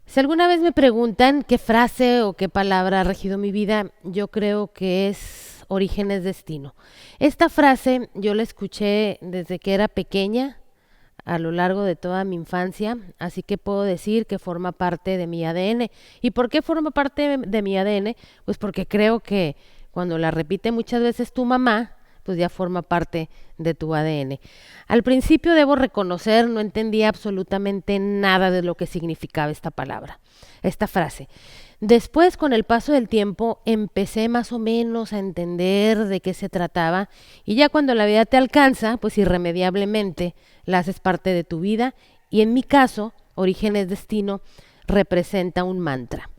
Si alguna vez me preguntan qué frase o qué palabra ha regido mi vida, yo creo que es origen es destino. Esta frase yo la escuché desde que era pequeña, a lo largo de toda mi infancia, así que puedo decir que forma parte de mi ADN. ¿Y por qué forma parte de mi ADN? Pues porque creo que cuando la repite muchas veces tu mamá, pues ya forma parte de tu ADN. Al principio debo reconocer, no entendía absolutamente nada de lo que significaba esta palabra, esta frase. Después, con el paso del tiempo, empecé más o menos a entender de qué se trataba y ya cuando la vida te alcanza, pues irremediablemente la haces parte de tu vida y en mi caso, Origen es Destino representa un mantra.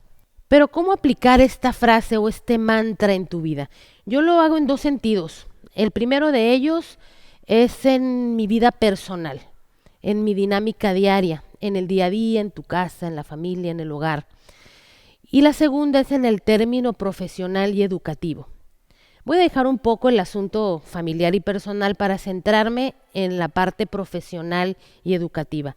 Pero ¿cómo aplicar esta frase o este mantra en tu vida? Yo lo hago en dos sentidos. El primero de ellos es en mi vida personal, en mi dinámica diaria, en el día a día, en tu casa, en la familia, en el hogar. Y la segunda es en el término profesional y educativo. Voy a dejar un poco el asunto familiar y personal para centrarme en la parte profesional y educativa.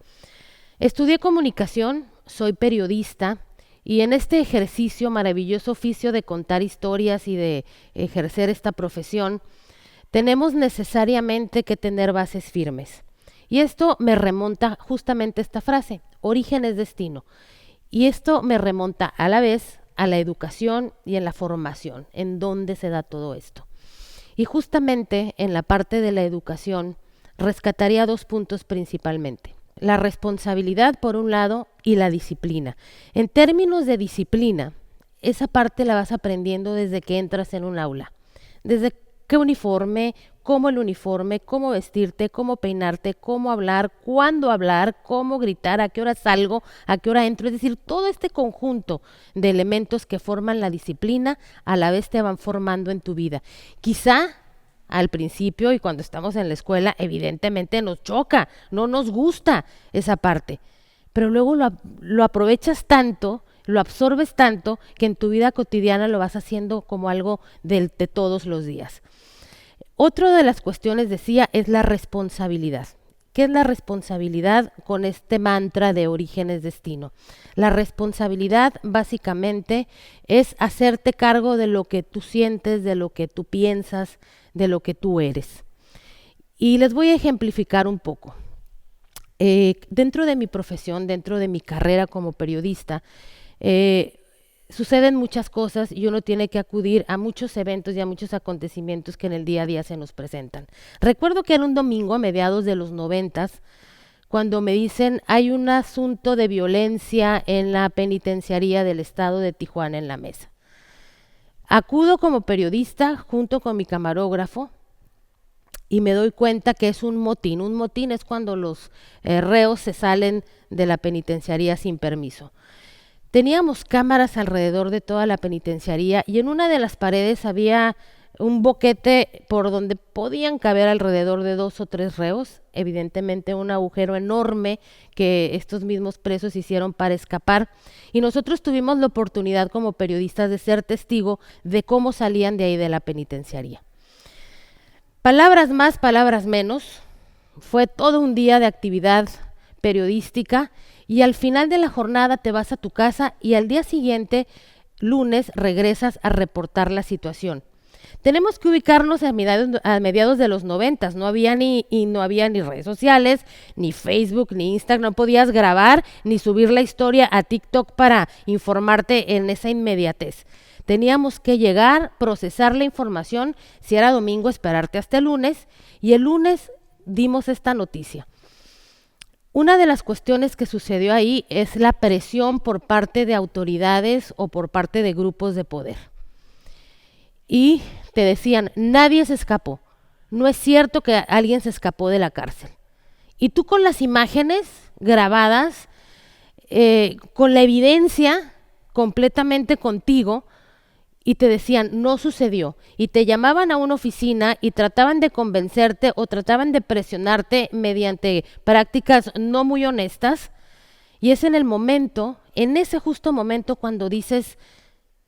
Estudié comunicación, soy periodista y en este ejercicio, maravilloso oficio de contar historias y de ejercer esta profesión, tenemos necesariamente que tener bases firmes. Y esto me remonta justamente a esta frase, origen es destino. Y esto me remonta a la vez a la educación y en la formación, en dónde se da todo esto. Y justamente en la parte de la educación rescataría dos puntos principalmente. La responsabilidad por un lado y la disciplina. En términos de disciplina, esa parte la vas aprendiendo desde que entras en un aula. Desde qué uniforme, cómo vestirte, cómo peinarte, cómo hablar, cómo gritar, a qué hora salgo, a qué hora entro. Es decir, todo este conjunto de elementos que forman la disciplina a la vez te van formando en tu vida. Quizá al principio y cuando estamos en la escuela, evidentemente nos choca, no nos gusta esa parte, pero luego lo aprovechas tanto, lo absorbes tanto, que en tu vida cotidiana lo vas haciendo como algo de todos los días. Otra de las cuestiones, decía, es la responsabilidad. ¿Qué es la responsabilidad con este mantra de origen es destino? La responsabilidad básicamente es hacerte cargo de lo que tú sientes, de lo que tú piensas, de lo que tú eres. Y les voy a ejemplificar un poco. Dentro de mi profesión, dentro de mi carrera como periodista, suceden muchas cosas y uno tiene que acudir a muchos eventos y a muchos acontecimientos que en el día a día se nos presentan. Recuerdo que era un domingo a mediados de los 90 cuando me dicen hay un asunto de violencia en la penitenciaría del estado de Tijuana en la mesa. Acudo como periodista junto con mi camarógrafo y me doy cuenta que es un motín. Un motín es cuando los reos se salen de la penitenciaría sin permiso. Teníamos cámaras alrededor de toda la penitenciaría y en una de las paredes había un boquete por donde podían caber alrededor de 2 o 3 reos, evidentemente un agujero enorme que estos mismos presos hicieron para escapar y nosotros tuvimos la oportunidad como periodistas de ser testigo de cómo salían de ahí de la penitenciaría. Palabras más, palabras menos, fue todo un día de actividad periodística y al final de la jornada te vas a tu casa y al día siguiente, lunes, regresas a reportar la situación. Tenemos que ubicarnos a mediados de los 90, no había ni redes sociales, ni Facebook, ni Instagram, no podías grabar ni subir la historia a TikTok para informarte en esa inmediatez. Teníamos que llegar, procesar la información, si era domingo esperarte hasta el lunes y el lunes dimos esta noticia. Una de las cuestiones que sucedió ahí es la presión por parte de autoridades o por parte de grupos de poder. Y te decían, nadie se escapó. No es cierto que alguien se escapó de la cárcel. Y tú con las imágenes grabadas, con la evidencia completamente contigo, y te decían, no sucedió, y te llamaban a una oficina y trataban de convencerte o trataban de presionarte mediante prácticas no muy honestas, y es en el momento, en ese justo momento cuando dices,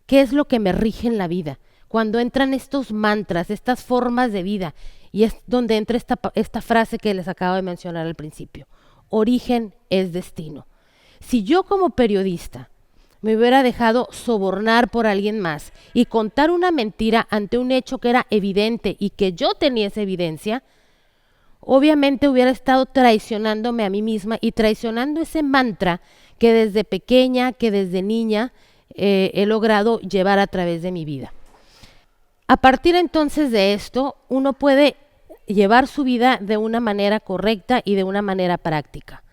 ¿qué es lo que me rige en la vida? Cuando entran estos mantras, estas formas de vida, y es donde entra esta frase que les acabo de mencionar al principio, origen es destino. Si yo como periodista me hubiera dejado sobornar por alguien más y contar una mentira ante un hecho que era evidente y que yo tenía esa evidencia, obviamente hubiera estado traicionándome a mí misma y traicionando ese mantra que desde pequeña, que desde niña he logrado llevar a través de mi vida. A partir entonces de esto, uno puede llevar su vida de una manera correcta y de una manera práctica.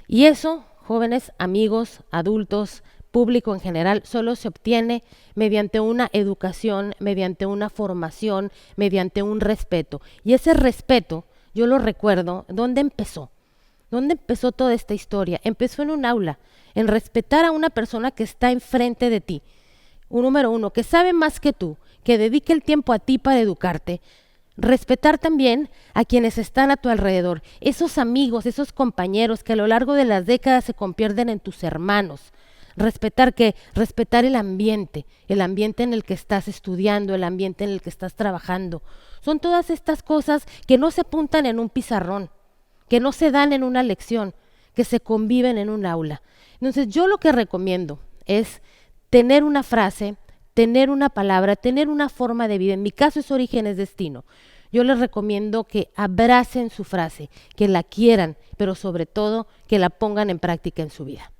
Y eso, jóvenes, amigos, adultos, público en general, solo se obtiene mediante una educación, mediante una formación, mediante un respeto. Y ese respeto, yo lo recuerdo, ¿dónde empezó? ¿Dónde empezó toda esta historia? Empezó en un aula, en respetar a una persona que está enfrente de ti. Un número uno, que sabe más que tú, que dedique el tiempo a ti para educarte. Respetar también a quienes están a tu alrededor, esos amigos, esos compañeros que a lo largo de las décadas se convierten en tus hermanos. Respetar el ambiente en el que estás estudiando, el ambiente en el que estás trabajando. Son todas estas cosas que no se apuntan en un pizarrón, que no se dan en una lección, que se conviven en un aula. Entonces yo lo que recomiendo es tener una frase, tener una palabra, tener una forma de vida. En mi caso es origen es destino. Yo les recomiendo que abracen su frase, que la quieran, pero sobre todo que la pongan en práctica en su vida.